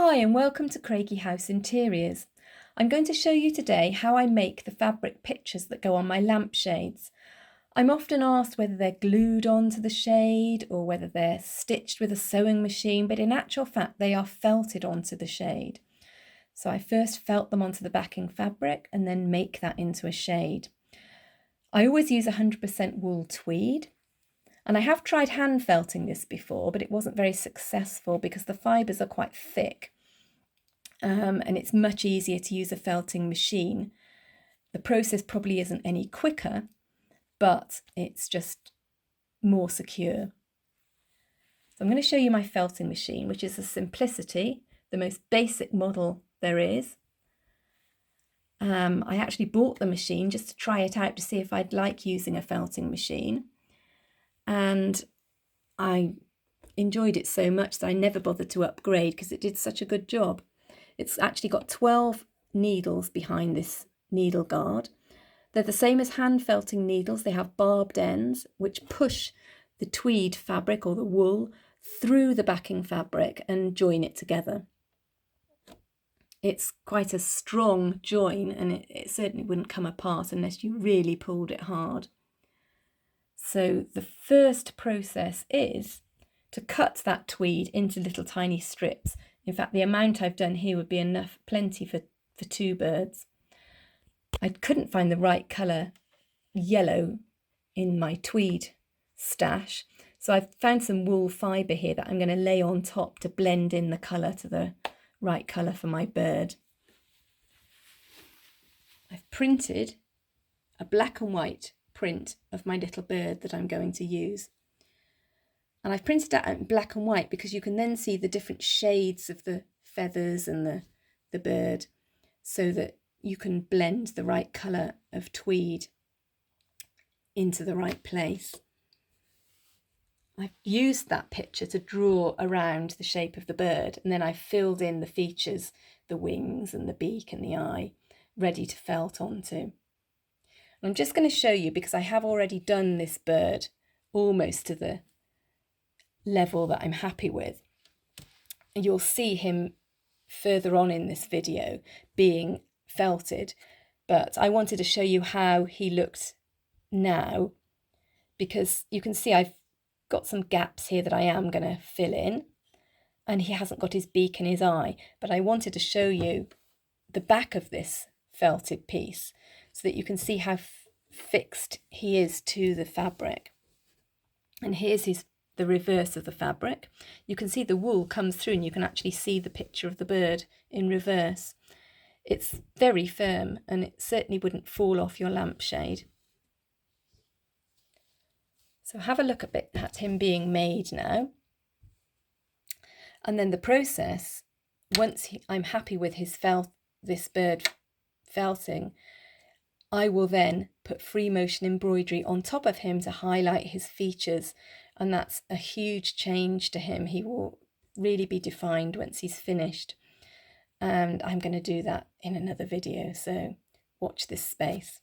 Hi and welcome to Craigie House Interiors. I'm going to show you today how I make the fabric pictures that go on my lampshades. I'm often asked whether they're glued onto the shade or whether they're stitched with a sewing machine, but in actual fact they are felted onto the shade. So I first felt them onto the backing fabric and then make that into a shade. I always use 100% wool tweed. And I have tried hand felting this before, but it wasn't very successful because the fibres are quite thick. And it's much easier to use a felting machine. The process probably isn't any quicker, but it's just more secure. So I'm going to show you my felting machine, which is a Simplicity, the most basic model there is. I actually bought the machine just to try it out to see if I'd like using a felting machine. And I enjoyed it so much that I never bothered to upgrade because it did such a good job. It's actually got 12 needles behind this needle guard. They're the same as hand felting needles. They have barbed ends which push the tweed fabric or the wool through the backing fabric and join it together. It's quite a strong join and it certainly wouldn't come apart unless you really pulled it hard. So the first process is to cut that tweed into little tiny strips. In fact, the amount I've done here would be plenty for two birds. I couldn't find the right colour yellow in my tweed stash, so I've found some wool fibre here that I'm going to lay on top to blend in the colour to the right colour for my bird. I've printed a black and white print of my little bird that I'm going to use. And I've printed that out in black and white because you can then see the different shades of the feathers and the bird so that you can blend the right colour of tweed into the right place. I've used that picture to draw around the shape of the bird, and then I've filled in the features, the wings and the beak and the eye, ready to felt onto. And I'm just going to show you, because I have already done this bird almost to the level that I'm happy with. And you'll see him further on in this video being felted, but I wanted to show you how he looked now, because you can see I've got some gaps here that I am going to fill in, and he hasn't got his beak and his eye, but I wanted to show you the back of this felted piece so that you can see how fixed he is to the fabric. And here's the reverse of the fabric. You can see the wool comes through and you can actually see the picture of the bird in reverse. It's very firm and it certainly wouldn't fall off your lampshade. So have a look a bit at him being made now. And then the process, once I'm happy with this bird felting, I will then put free motion embroidery on top of him to highlight his features, and that's a huge change to him. He will really be defined once he's finished, and I'm going to do that in another video, so watch this space.